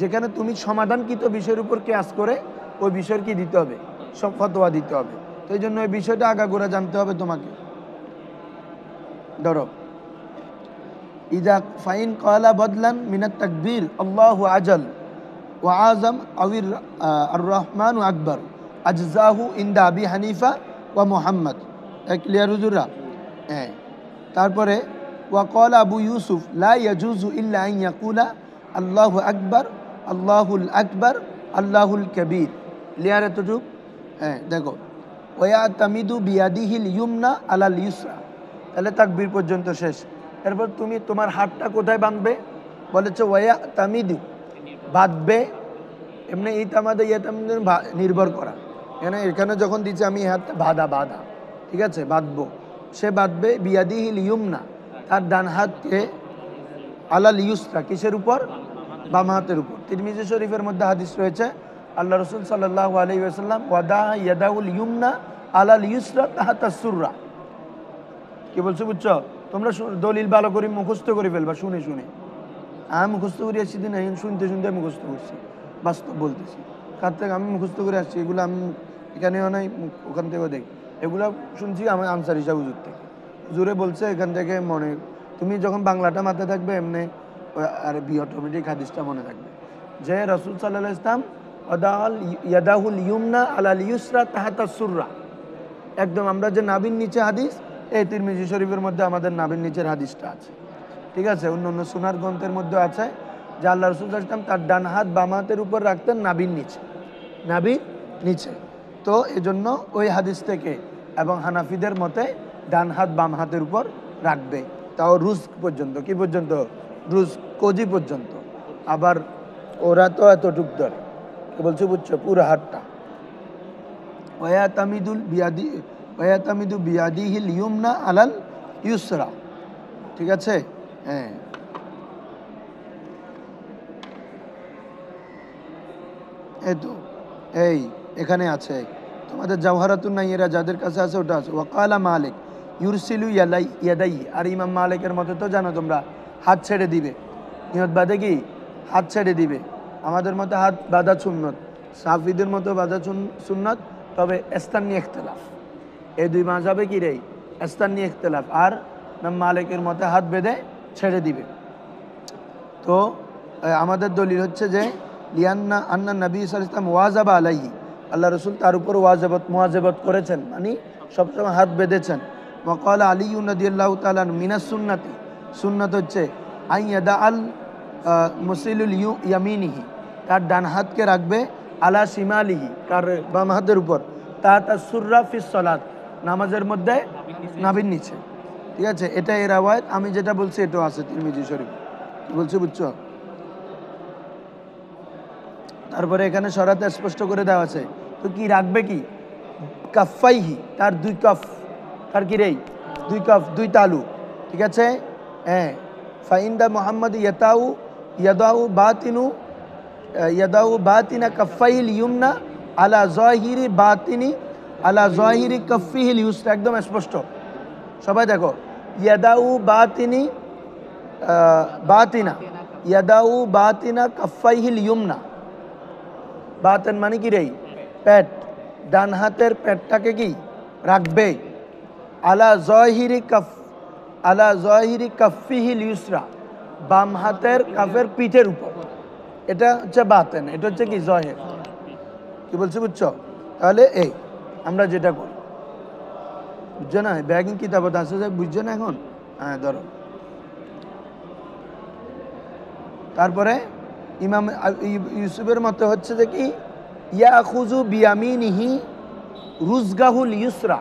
যেখানে তুমি সমাধানকৃত বিষয়ের উপর কেয়াস করে ওই বিষয়ের কি দিতে হবে, সব ফতোয়া দিতে হবে। তো এই জন্য ওই বিষয়টা আগাগোড়া জানতে হবে তোমাকে। ধরো ইদা ফাইন কয়লা বদলান মিনাত তাকবীর আল্লাহু আজল ওয়া আজম আবির আর রহমান আকবর আজজাহু ইন্দা আবি হানিফা ওয়া মুহাম্মদ। ক্লিয়ার হুজুরা? হ্যাঁ। তারপরে ওয়াকাল আবু ইউসুফ লা ইয়াজুজু ইল্লা আন ইয়াকুলা আল্লাহু আকবার আল্লাহুল আকবার আল্লাহুল কবির। ক্লিয়ার এতটুক? হ্যাঁ, দেখো ওয়া তামিদু বিয়াদিহিল ইউমনা আলাল ইউসরা, তাহলে তাকবীর পর্যন্ত শেষ। এরপর তুমি তোমার হাতটা কোথায় বাঁধবে বলেছে, ওয়া তামিদু বাঁধবে, এমনি এই তামাদে নির্ভর করা, এখানে যখন দিচ্ছে আমি হাতটা বাঁধা, ঠিক আছে, বাঁধবো, সে বাঁধবে বিয়াদিহিল ইউমনা, তার ডান হাতকে আলাল ইউসরা, কিসের উপর, বাম হাতের উপর। তিরমিজি শরীফের মধ্যে হাদিস রয়েছে, আল্লাহ রসুল সাল্লাল্লাহু আলাইহি ওয়াসাল্লাম ওয়াদা ইয়াদাউল ইউমনা আলাল ইউসরা তাহাতা সুররা। কি বলছো বুঝছো? তোমরা দলিল ভালো করে মুখস্থ করে ফেলবা, শুনে আমি মুখস্থ করে আসছি দিন, শুনতে মুখস্থ করছি, বাস্তব বলতেছি। কার থেকে আমি মুখস্থ করে আসছি, এগুলো আমি এখানেও নাই ওখান থেকেও দেখি, এগুলো শুনছি আমার আনসার হিসাব হুজুর থেকে। হুজুরে বলছে এখান থেকে মনে, তুমি যখন বাংলাটা মাথায় থাকবে এমনি আরবি অটোমেটিক হাদিসটা মনে থাকবে, যে রাসূল সাল্লাল্লাহু আলাইহি ওয়াসাল্লাম ওয়াদাল ইয়াদাহুল ইউমনা আলাল ইউসরা তাহাতা সুররা, একদম আমরা যে নাভির নিচে হাদিস, এই তিরমিজি শরীফের মধ্যে আমাদের নাভির নিচের হাদিসটা আছে, ঠিক আছে। অন্য সুনার গ্রন্থের মধ্যে আছে যে আল্লাহ রসুল সাল্লাল্লাহু আলাইহি ওয়াসাল্লাম তার ডান হাত বাম হাতের উপর রাখতেন নাভির নিচে। তো এজন্য ওই হাদিস থেকে এবং হানাফিদের মতে ডান হাত বাম হাতের উপর রাখবে, তাও রুজ পর্যন্ত, কি পর্যন্ত, রুজ কজি পর্যন্ত। আবার ওরা তো এতটুক ধরে, কি বলছো বুঝছো, পুরো হাতটা। ওয়াতামিদু বিয়াদিহিল ইউমনা আলাল ইউসরা, ঠিক আছে। হ্যাঁ, এই এখানে আছে তোমাদের জাওহারাতুন নাইয়েরা যাদের কাছে আছে ওটা আছে। ওয়াকালা মালিক ইউরসিলু ইয়াদাই, আর ইমাম মালিকের মতে তো জানো তোমরা হাত ছেড়ে দিবে, নিয়ত বাদে কি হাত ছেড়ে দিবে। আমাদের মতে হাত বাঁধা সুন্নত, সাফিদের মতো বাঁধা সুন্নত, তবে স্থান নিয়ে ইখতিলাফ। এই দুই মাযহাবে কি রে, স্থান নিয়ে ইখতিলাফ। আর ইমাম মালিকের মতে হাত বেঁধে ছেড়ে দিবে, তো আমাদের দলিল হচ্ছে যে লিয়ান্না আন্না নবী সাল্লাল্লাহু আলাইহি ওয়াসাল্লাম ওয়াজাবা আলাইহি, আল্লাহ রসুল তার উপর মুয়াজাবাত করেছেন, মানে সবসময় হাত বেঁধেছেন। ওয়াকাল আলী রাদিয়াল্লাহু তাআলা মিনাস সুন্নাতি, সুন্নাত হচ্ছে আইয়াদা আল মুসিলুল ইয়ামিনিহি, তার ডান হাতকে রাখবে আলা শিমালিহি, কার বাম হাতের উপর, তাহাতা সুররা ফিস সালাত, নামাজের মধ্যে নাভির নিচে। ঠিক আছে, এটা এর রাওয়ায়াত। আমি যেটা বলছি এটাও আছে তিরমিজি শরীফ। কি বলছি বুঝছো? তারপরে এখানে সরাতে স্পষ্ট করে দেওয়া আছে। তো কি রাখবে কি? কাফাইহি, তার দুই কফ, তার কি রে দুই কফ, দুই তালু। ঠিক আছে, হ্যাঁ। ফাইন্দা মোহাম্মদ ইয়াদাউ বাতিনা কাফাইল ইউমনা আলা জাহিরি কাফিহিল ইউসরা, একদম স্পষ্ট। সবাই দেখো, ইয়াদাউ বাতিনা কাফাইহিল ইউমনা, বাতেন মানে কি রে পেট, ডান হাতের পেটটাকে কি রাখবে আলা জাহিরি কাফিহিল ইউসরা, বাম হাতের কাফের পিঠের উপর। এটা হচ্ছে বাতেন, এটা হচ্ছে কি জহির। কি বলছি বুঝছো? তাহলে এই আমরা যেটা করি, বুঝছো না? ব্যাগিং কিতাবত আছে যে, বুঝছো না এখন? হ্যাঁ ধরো। তারপরে ইমাম ইউসুফের মতে হচ্ছে যে কি, ইয়াখুযু বিয়ামিনিহি রুজগাহুল ইউসরা,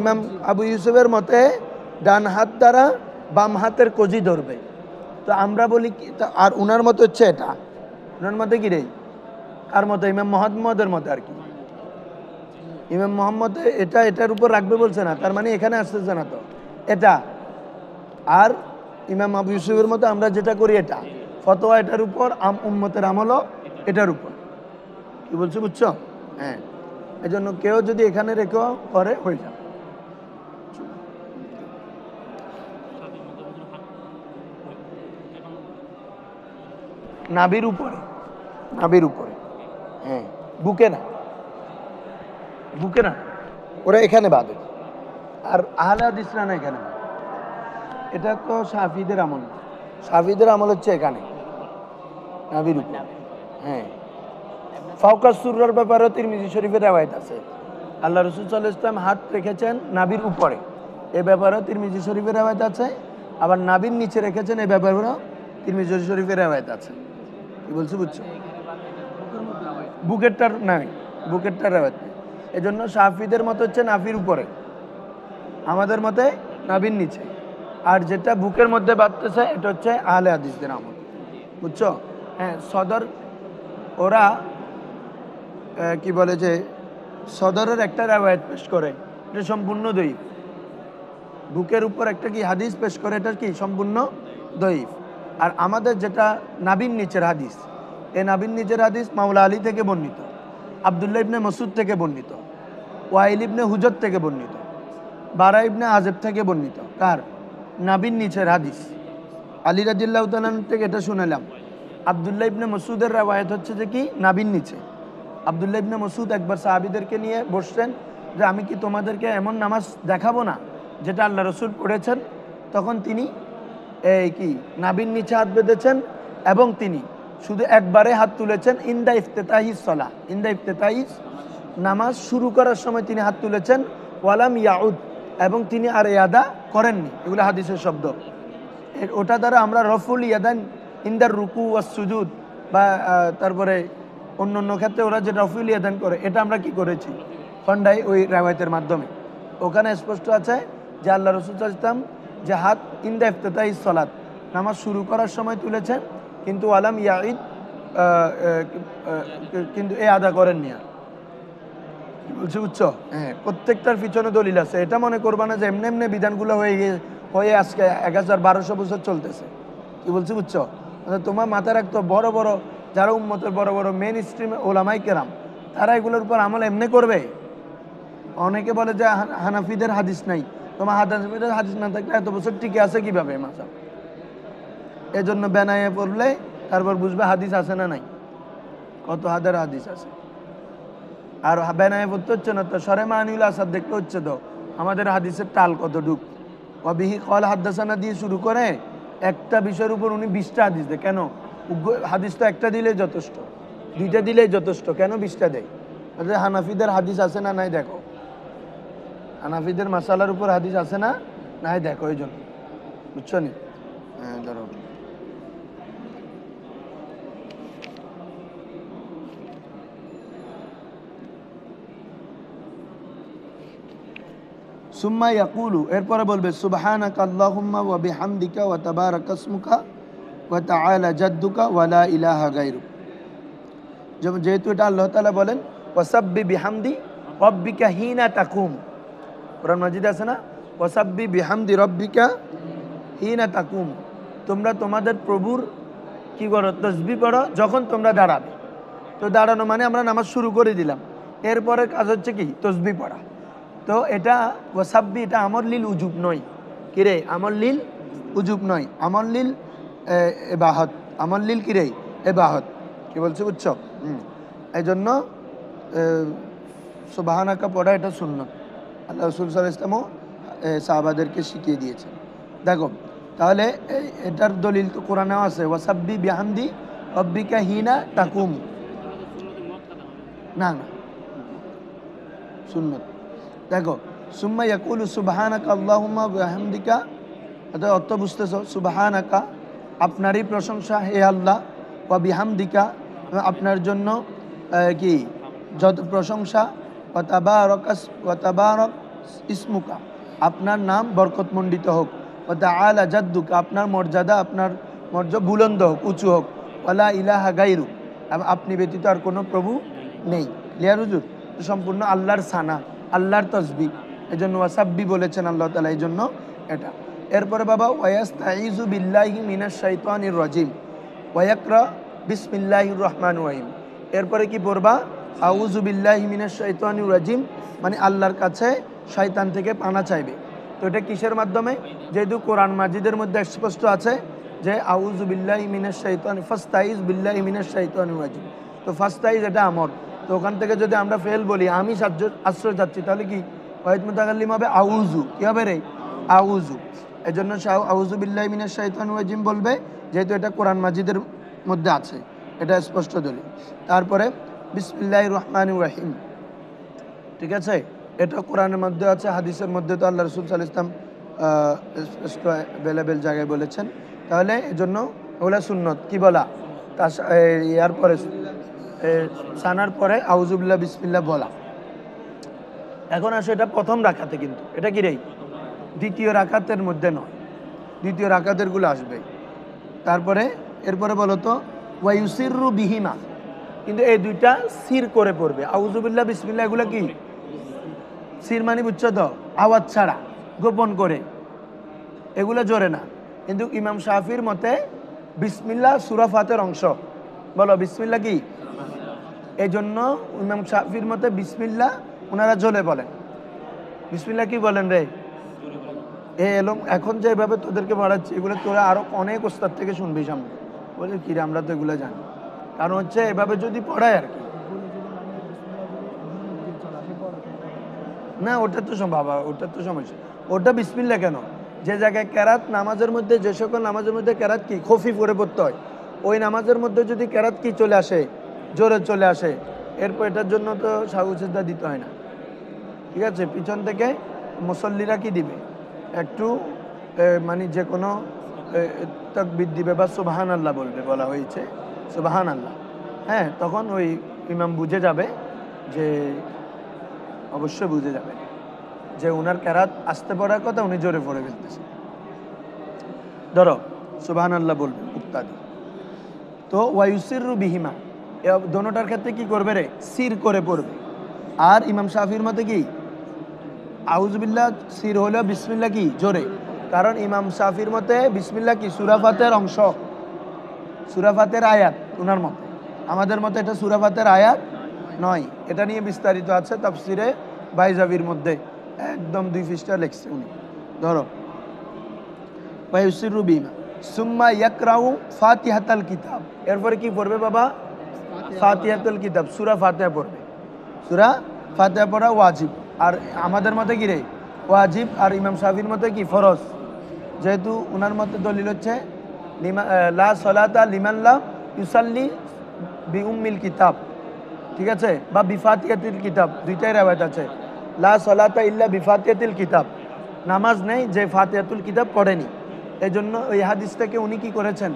ইমাম আবু ইউসুফের মতে ডান হাত দ্বারা বাম হাতের কজি ধরবে। তো আমরা বলি কি, আর উনার মতে হচ্ছে এটা, উনার মতে কি রে, কার মতে? ইমাম মোহাম্মদের মতে আর কি। ইমাম মোহাম্মদ এটার উপর রাখবে বলছে না, তার মানে এখানে আসতেছে না তো এটা। আর ইমাম আবু ইউসুফের মতে আমরা যেটা করি এটা, ফতোয়া এটার উপর, উম্মতের আমলও এটার উপর। কি বলছো বুঝছো? হ্যাঁ, এই জন্য কেউ যদি এখানে রেখেও করে হয়ে যাবে। নাভির উপরে, নাভির উপরে, হ্যাঁ, বুকে না, বুকে না, ওরা এখানে বাঁধে। আর আহলে হাদিসরা না এখানে। এটা তো শাফিদের আমল, শাফিদের আমল হচ্ছে এখানে নাভির উপরে। হ্যাঁ, ফাওকা সুররার ব্যাপারে তিরমিজি শরীফের রওয়ায়াত আছে, আল্লাহ রাসূল সাল্লাল্লাহু আলাইহি ওয়াসাল্লাম হাত রেখেছেন নাভির উপরে, এ ব্যাপারে তিরমিজি শরীফের রওয়ায়াত আছে। আবার নাভির নিচে রেখেছেন, এই ব্যাপারেও তিরমিজি শরীফের রওয়ায়াত আছে। কি বলছো বুঝছো? বুকেরটার নাই, বুকেরটার রওয়ায়াত নেই। এই জন্য শাফিদের মত হচ্ছে নাভির উপরে, আমাদের মতে নাভির নিচে। আর যেটা বুকের মধ্যে বাঁধতেছে এটা হচ্ছে আহলে হাদিসদের আমল। বুঝছো? হ্যাঁ, সদর ওরা কি বলে যে সদরের একটা রওয়ায়াত পেশ করে, এটা সম্পূর্ণ দঈফ। বুকের উপর একটা কি হাদিস পেশ করে, এটা কি সম্পূর্ণ দঈফ। আর আমাদের যেটা নাবিন নিচের হাদিস, এই নাবিন নিচের হাদিস মাওলা আলী থেকে বর্ণিত, আব্দুল্লাহ ইবনে মাসউদ থেকে বর্ণিত, ওয়াইল ইবনে হুজর থেকে বর্ণিত, বারা ইবনে আজেব থেকে বর্ণিত। কার? নাবিন নিচের হাদিস। আলী রাদিয়াল্লাহু তাআলা থেকে এটা শুনালাম। আব্দুল্লাহ ইবনে মাসউদের রওয়ায়াত হচ্ছে যে কি নাবিন নিচে। আব্দুল্লাহ ইবনে মাসউদ একবার সাহাবীদেরকে নিয়ে বসছেন যে, আমি কি তোমাদেরকে এমন নামাজ দেখাবো না যেটা আল্লাহ রসুল পড়েছেন? তখন তিনি এই কি নাবিন নিচে হাত বেঁধেছেন এবং তিনি শুধু একবারে হাত তুলেছেন। ইন্দা ইফতেতাহিস সালাহ, ইন্দা ইফতেতাহিস, নামাজ শুরু করার সময় তিনি হাত তুলেছেন। ওয়ালাম ইয়াউদ, এবং তিনি আর ইয়াদা করেননি। এগুলো হাদিসের শব্দ। ওটা দ্বারা আমরা রফুল ইয়াদান ইন্দার রুকু ওয়াস সুজুদ, বা তারপরে অন্য অন্য ক্ষেত্রে ওরা যে রফুল ইয়াদান করে, এটা আমরা কি করেছি খন্ডাই ওই রেওয়ায়তের মাধ্যমে। ওখানে স্পষ্ট আছে যে আল্লাহ রাসূল সাল্লাল্লাহু আলাইহি ওয়াসাল্লাম যে হাত ইন্দা ইফতেতাহিস সালাত, নামাজ শুরু করার সময় তুলেছেন, কিন্তু ওয়ালাম ইয়াঈদ, কিন্তু এ আদা করেননি। আর বলছি বুঝছো? হ্যাঁ, প্রত্যেকটার পিছনে দলিল আছে। এটা মনে করবা না যে এমনি এমনি বিধানগুলো হয়ে আজকে 1200 বছর চলতেছে। কি বলছি বুঝছো? তোমার মাথায় রাখতো বড় বড় যারা উম্মতের বড় বড় মেন স্ট্রিম ওলামাই কেরাম, তারা এগুলোর উপর আমল এমনি করবে। অনেকে বলে যে হানাফিদের হাদিস নাই, তোমার হানাফিদের হাদিস না থাকলে এত বছর টিকে আছে কিভাবে মাঝাব? এই জন্য বেনায়ে পড়লে তারপর বুঝবে হাদিস আছে না নাই, কত হাজার হাদিস আছে। আর বেনায়ে পড়তে হচ্ছে না তো, সরে মানিউল আসাদ দেখতে হচ্ছে তো আমাদের হাদিসের টাল কত ডুব। অবিহি কল হাদ্দাসানা দিয়ে শুরু করে একটা বিষয়ের উপর উনি 20টা হাদিস দেয় কেন? হাদিস তো একটা দিলেই যথেষ্ট, 2টা দিলেই যথেষ্ট, কেন 20টা দেয়? হানাফিদের হাদিস আছে না নাই দেখো, হানাফিদের মাসালার উপর হাদিস আছে না নাই দেখো, এই জন্য বুঝছো নি? হ্যাঁ ধরো সুম্মা ইয়াকুলু, এরপরে বলবে সুবহানাকা আল্লাহুম্মা ওয়া বিহামদিকা ওয়া তাবারাকা ইসমুকা ওয়া তাআলা জাদ্দুকা ওয়া লা ইলাহা গায়রুক। যেহেতু এটা আল্লাহ তাআলা বলেন ওয়াসাব্বি বিহামদি রাব্বিকা হিনা তাকুম, কোরআন মাজিদে আছে না ওয়াসাব্বি বিহামদি রাব্বিকা হিনা তাকুম, তোমরা তোমাদের প্রভুর কি করো? তাসবিহ পড়ো যখন তোমরা দাঁড়াবে। তো দাঁড়ানো মানে আমরা নামাজ শুরু করে দিলাম, এরপরে কাজ হচ্ছে কি? তাসবিহ পড়া। তো এটা ওয়াসাব্বি, এটা আমর লিল উজুব নয়, কিরে আমর লিল উজুব নয়, আমর লিল এবাহত, আমর লিল কিরে এবাহত, কি বলছে বুঝছো? এই জন্য সুবহানাকা পড়া এটা সুন্নাত, আল্লাহ রাসূল সাল্লাল্লাহু আলাইহি ওয়াসাল্লাম সাহাবাদেরকে শিখিয়ে দিয়েছেন। দেখো তাহলে এটার দলিল তো কোরআনেও আছে, ওয়াসাব্বি বিহামদি রাব্বিকা হিনা তাকুম। না না সুন্নাত। দেখো সুম্মা ইয়াকুলু সুবহানাকা আল্লাহুম্মা বিহামদিকা, এটা অর্থ বুঝতেছো? সুবহানাকা আপনারই প্রশংসা হে আল্লাহ, ওয়া বিহামদিকা আপনার জন্য কি যত প্রশংসা, ওয়া তাবারাক ইসমুকা আপনার নাম বরকতমণ্ডিত হোক, ওয়া তাআলা জাদ্দুকা আপনার মর্যাদা, আপনার মর্যাদা বুলন্দ হোক, উঁচু হোক, ওয়া লা ইলাহা গায়রু আপনি ব্যতীত আর কোনো প্রভু নেই। ক্লিয়ার হুজুর? সম্পূর্ণ আল্লাহর সানা, আল্লাহর তসবিহ, এই জন্য ওয়াসাব্বি বলেছেন আল্লাহ তাআলা, এই জন্য এটা। এরপরে বাবা ওয়ায়াস্তাইযু বিল্লাহি মিনাশ শাইতানির রাজিম ওয়া ইয়াকরা বিসমিল্লাহির রহমানির রহিম। এরপরে কি পড়বা? আউযু বিল্লাহি মিনাশ শাইতানির রাজিম, মানে আল্লাহর কাছে শয়তান থেকে পানা চাইবে। তো এটা কিসের মাধ্যমে? যেহেতু কোরআন মাজিদের মধ্যে স্পষ্ট আছে যে আউযু বিল্লাহি মিনাশ শাইতানি ফাস্তাইজ বিল্লাহি মিনাশ শাইতানির রাজিম, তো ফাস্তাইজ এটা আমর, তো ওখান থেকে যদি আমরা ফেল বলি আমি আশ্রয় যাচ্ছি, তাহলে কি ওয়াহিদ মুতাকাল্লিম হবে আউযু, কি হবে রে? আউযু। এই জন্য আউযু বিল্লাহি মিনাশ শাইতানির রাজিম বলবে, যেহেতু এটা কোরআন মাজিদের মধ্যে আছে, এটা স্পষ্ট দলিল। তারপরে বিসমিল্লাহির রহমানির রহিম, ঠিক আছে, এটা কোরআনের মধ্যে আছে, হাদিসের মধ্যে তো আল্লাহ রাসূল সাল্লাল্লাহু আলাইহি ওয়াসাল্লাম স্পষ্ট অ্যাভেলেবেল জায়গায় বলেছেন, তাহলে এজন্য ওগুলা সুন্নত। কি বলা? ইয়ার পরে সানার পরে আউযুবিল্লাহ বিসমিল্লাহ বলা। এখন আসলে এটা প্রথম রাকাতে, কিন্তু এটা কি রে? দ্বিতীয় রাকাতের মধ্যে নয়, দ্বিতীয় রাকাতের গুলো আসবে। তারপরে এরপরে বলো তো ওয়ায়ুসিররু বিহিমা, কিন্তু এই দুইটা সির করে পড়বে। আউযুবিল্লাহ বিসমিল্লাহ এগুলো কি সির মানে বুঝছো তো? আওয়াজ ছাড়া, গোপন করে, এগুলো জোরে না। কিন্তু ইমাম শাফির মতে বিসমিল্লাহ সূরা ফাতিহার অংশ। বলো বিসমিল্লাহ কি? এই জন্য ইমাম শাফির মতে বিসমিল্লাহ ওনারা জোরে বলেন। বিসমিল্লাহ কি বলেন রে? এলো এখন যেভাবে তোদেরকে পড়াচ্ছি, এগুলো তোরা আরো অনেক ওস্তাদ থেকে শুনবি সামনে। বলে কি রে, আমরা তো এগুলো জানি, কারণ হচ্ছে এভাবে যদি পড়ায় আর কি। না ওটা তো বাবা, ওটা তো সমস্যা। ওটা বিসমিল্লাহ কেন? যে জায়গায় কেরাত নামাজের মধ্যে, যে সকল নামাজের মধ্যে কেরাত কি খফি পড়ে পড়তে হয়, ওই নামাজের মধ্যে যদি কেরাত কি চলে আসে, জোরে চলে আসে, এরপর এটার জন্য তো সাহু সিজদা দিতে হয় না, ঠিক আছে? পিছন থেকে মুসল্লিরা কি দিবে? একটু মানে যে কোনো তাকবীর দিবে বা সুবহানাল্লাহ বলবে, বলা হয়েছে সুবহানাল্লাহ। হ্যাঁ, তখন ওই ইমাম বুঝে যাবে যে, অবশ্যই বুঝে যাবে যে উনার কেরাত আসতে পড়ার কথা, উনি জোরে পড়ে ফেলতেছে। ধরো সুবহানাল্লাহ বলবে ইত্যাদি। তো ওয়ায়ুসিররু বিহিমা, দোনোটার ক্ষেত্রে কি করবে রে? সির করে পড়বে। আর ইমাম শাফির মতে কি আউযুবিল্লাহ সির হলেও বিসমিল্লাহ কি জোরে, কারণ ইমাম শাফির মতে বিসমিল্লাহ কি সূরা ফাতিহার অংশ, সূরা ফাতিহার আয়াত উনার মতে। আমাদের মতে এটা সূরা ফাতিহার আয়াত নয়। এটা নিয়ে বিস্তারিত আছে তাফসিরে বাইজাবির মধ্যে, একদম 2 পৃষ্ঠা লিখছে উনি। ধরো ওয়ায়ুসিররু বিহিমা সুম্মা ইয়াকরাউ ফাতিহাতাল কিতাব, এরপরে কি পড়বে বাবা? ফাতিহাতুল কিতাব, সূরা ফাতিহা পড়বে। সূরা ফাতিহা পড়া ওয়াজিব, আর আমাদের মতে কি রে? ওয়াজিব, আর ইমাম শাফির মতে কি ফরজ। যেহেতু ওনার মধ্যে দলিল হচ্ছে লা সলাতা লিমান লা ইউসাল্লি বি উম্মিল কিতাব, ঠিক আছে, বা বিফাতিয়াতিল কিতাব, দুইটাই রেওয়ায়েত আছে। লা সলাতা ইল্লা বিফাতিয়াতিল কিতাব, নামাজ নেই যে ফাতিহাতুল কিতাব পড়েনি। এই জন্য ওই হাদিস থেকে উনি কি করেছেন,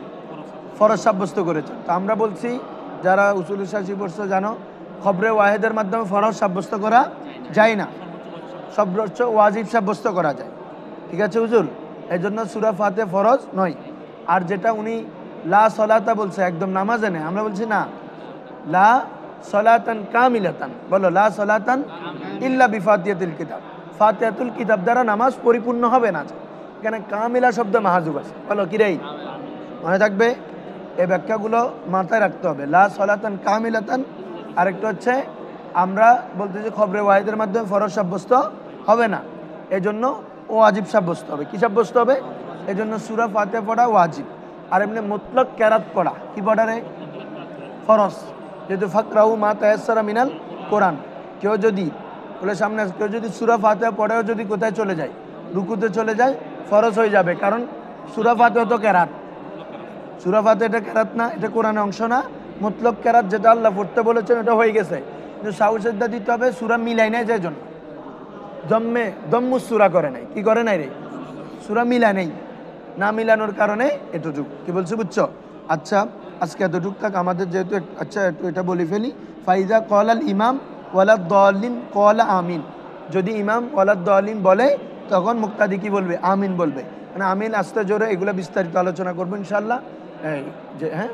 ফরজ সাব্যস্ত করেছেন। তো আমরা বলছি যারা উসুল শাসি পড়ছো জানো, খবরে ওয়াহেদের মাধ্যমে ফরজ সাব্যস্ত করা যায় না, সর্বোচ্চ ওয়াজিব সাব্যস্ত করা যায়, ঠিক আছে হুজুর। এই জন্য সূরা ফাতিহা ফরজ নয়। আর যেটা উনি লা সলাতা বলছে একদম নামাজে নেই, আমরা বলছি না, লা সলাতান কামিলাতান, বলো লা সলাতান ইল্লা বিফাতিহাতিল কিতাব, ফাতিহাতুল কিতাব দ্বারা নামাজ পরিপূর্ণ হবে না। এখানে কামিলা শব্দ মাহাজুব আছে, বলো কিরেই মনে থাকবে। এই ব্যাখ্যাগুলো মাথায় রাখতে হবে। লা সলাতান কামিলাতান, আরেকটা হচ্ছে আমরা বলতেছি খবরে ওয়াহিদের মাধ্যমে ফরজ সাব্যস্ত হবে না, এজন্য ওয়াজিব সাব্যস্ত হবে। কি সাব্যস্ত হবে? এজন্য সূরা ফাতিহা পড়া ওয়াজিব। আর এমনি মুতলাক কেরাত পড়া কি পড়া রে? ফরজ। যেহেতু ফাকরাউ মা তায়াসসারা মিনাল কোরআন, কেউ যদি বলে সামনে কেউ যদি সূরা ফাতিহা পড়েও যদি কোথায় চলে যায়, রুকুতে চলে যায়, ফরজ হয়ে যাবে, কারণ সূরা ফাতিহা তো কেরাত। সূরা ফাতিহা এটা কেরাত না, এটা কোরআনের অংশ না। মুতলাক কেরাত যেটা আল্লাহ পড়তে বলেছেন এটা হয়ে গেছে, কিন্তু সাউসেদ্দা দিতে হবে সূরা মিলাই নাই, যে জন্য দম্মুস সূরা করে নাই। কি করে নাই রে? সূরা মিলা নেই, না মিলানোর কারণে এতটুক। কি বলছি বুঝছো? আচ্ছা আজকে এতটুক থাক আমাদের, যেহেতু আচ্ছা একটু এটা বলে ফেলি। ফাইজা কলাল ইমাম ওয়ালাদ দলিন কলা আমিন, যদি ইমাম ওয়ালাদ দলিন বলে তখন মুক্তাদি কি বলবে? আমিন বলবে। মানে আমিন আস্তে জোরে, এগুলো বিস্তারিত আলোচনা করবো ইনশাল্লাহ। এই যে হ্যাঁ